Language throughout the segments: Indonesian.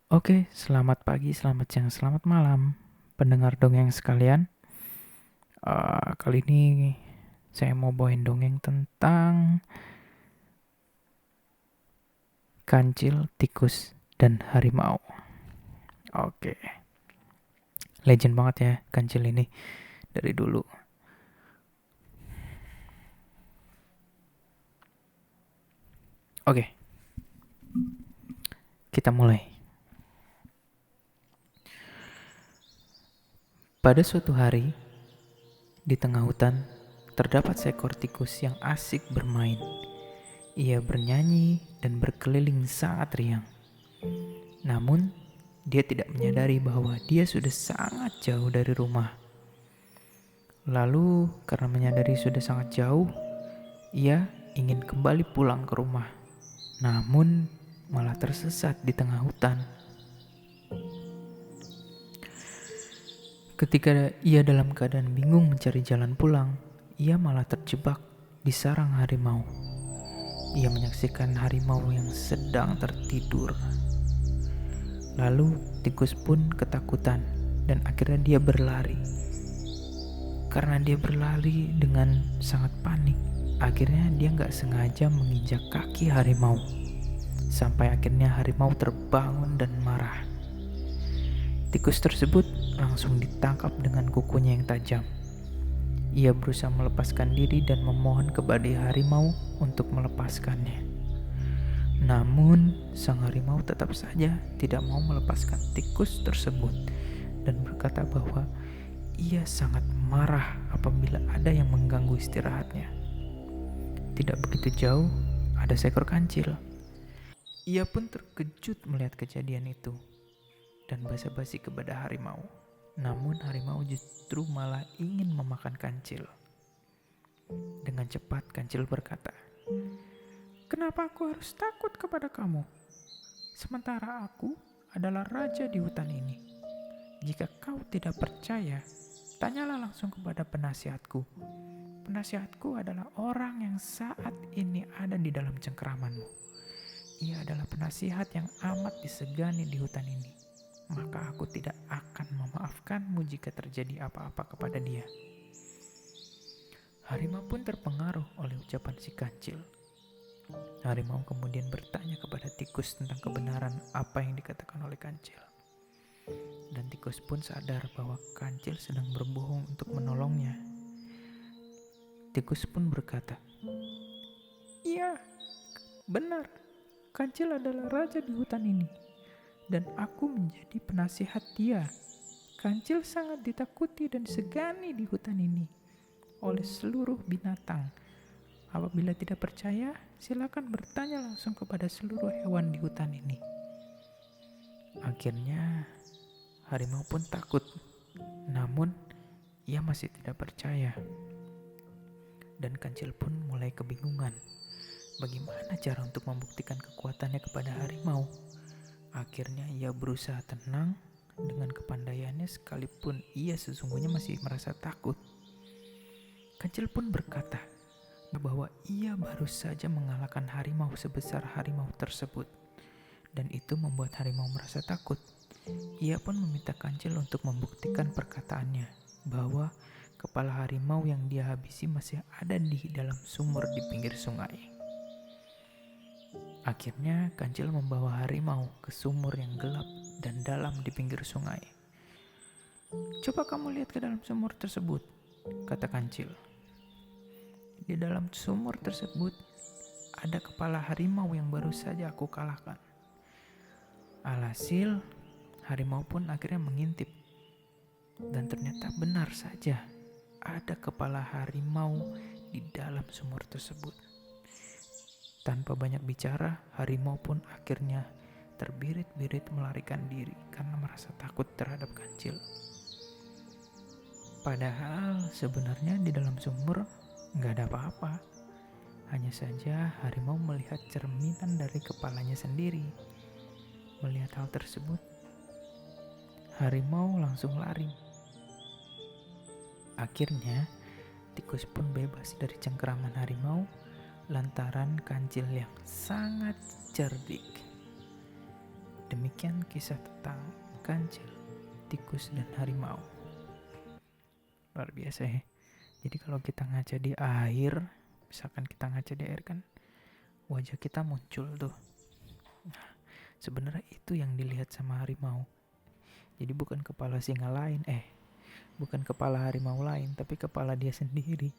Oke, selamat pagi, selamat siang, selamat malam, pendengar dongeng sekalian. Kali ini saya mau bawain dongeng tentang kancil, tikus, dan harimau. Oke, legend banget ya kancil ini dari dulu. Oke, kita mulai. Pada suatu hari, di tengah hutan, terdapat seekor tikus yang asik bermain. Ia bernyanyi dan berkeliling sangat riang. Namun, dia tidak menyadari bahwa dia sudah sangat jauh dari rumah. Lalu, karena menyadari sudah sangat jauh, ia ingin kembali pulang ke rumah. Namun, malah tersesat di tengah hutan. Ketika ia dalam keadaan bingung mencari jalan pulang, ia malah terjebak di sarang harimau. Ia menyaksikan harimau yang sedang tertidur. Lalu, tikus pun ketakutan dan akhirnya dia berlari. Karena dia berlari dengan sangat panik, akhirnya dia gak sengaja menginjak kaki harimau. Sampai akhirnya harimau terbangun dan marah. Tikus tersebut langsung ditangkap dengan kukunya yang tajam. Ia berusaha melepaskan diri dan memohon kepada harimau untuk melepaskannya. Namun, sang harimau tetap saja tidak mau melepaskan tikus tersebut dan berkata bahwa ia sangat marah apabila ada yang mengganggu istirahatnya. Tidak begitu jauh, ada seekor kancil. Ia pun terkejut melihat kejadian itu dan basa-basi kepada harimau. Namun harimau justru malah ingin memakan kancil. Dengan cepat kancil berkata, "Kenapa aku harus takut kepada kamu? Sementara aku adalah raja di hutan ini. Jika kau tidak percaya, tanyalah langsung kepada penasihatku. Penasihatku adalah orang yang saat ini ada di dalam cengkeramanmu. Ia adalah penasihat yang amat disegani di hutan ini. Maka aku tidak akan memaafkanmu jika terjadi apa-apa kepada dia." Harimau pun terpengaruh oleh ucapan si kancil. Harimau kemudian bertanya kepada tikus tentang kebenaran apa yang dikatakan oleh kancil. Dan tikus pun sadar bahwa kancil sedang berbohong untuk menolongnya. Tikus pun berkata, "Iya, benar. Kancil adalah raja di hutan ini. Dan aku menjadi penasihat dia. Kancil sangat ditakuti dan disegani di hutan ini oleh seluruh binatang. Apabila tidak percaya, silakan bertanya langsung kepada seluruh hewan di hutan ini." Akhirnya, harimau pun takut. Namun, ia masih tidak percaya. Dan kancil pun mulai kebingungan. Bagaimana cara untuk membuktikan kekuatannya kepada harimau? Akhirnya ia berusaha tenang dengan kepandaiannya sekalipun ia sesungguhnya masih merasa takut. Kancil pun berkata bahwa ia baru saja mengalahkan harimau sebesar harimau tersebut. Dan itu membuat harimau merasa takut. Ia pun meminta kancil untuk membuktikan perkataannya bahwa kepala harimau yang dia habisi masih ada di dalam sumur di pinggir sungai. Akhirnya kancil membawa harimau ke sumur yang gelap dan dalam di pinggir sungai. "Coba kamu lihat ke dalam sumur tersebut," kata kancil. Di dalam sumur tersebut ada kepala harimau yang baru saja aku kalahkan. Alhasil, harimau pun akhirnya mengintip. Dan ternyata benar saja ada kepala harimau di dalam sumur tersebut. Tanpa banyak bicara, harimau pun akhirnya terbirit-birit melarikan diri karena merasa takut terhadap kancil. Padahal sebenarnya di dalam sumur gak ada apa-apa. Hanya saja harimau melihat cerminan dari kepalanya sendiri. Melihat hal tersebut, harimau langsung lari. Akhirnya, tikus pun bebas dari cengkeraman harimau lantaran kancil yang sangat cerdik. Demikian kisah tentang kancil, tikus, dan harimau. Luar biasa ya. Jadi kalau kita ngaca di air, misalkan kita ngaca di air kan wajah kita muncul tuh. Nah, sebenarnya itu yang dilihat sama harimau. Jadi bukan kepala singa lain, bukan kepala harimau lain, tapi kepala dia sendiri.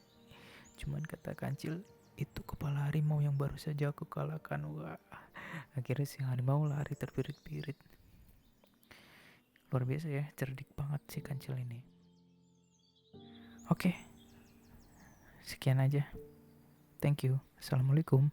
Cuman kata kancil, itu kepala harimau yang baru saja aku kalahkan. Wah, akhirnya si harimau lari terpirit-pirit. Luar biasa ya, cerdik banget si kancil ini. Oke, sekian aja. Thank you. Assalamualaikum.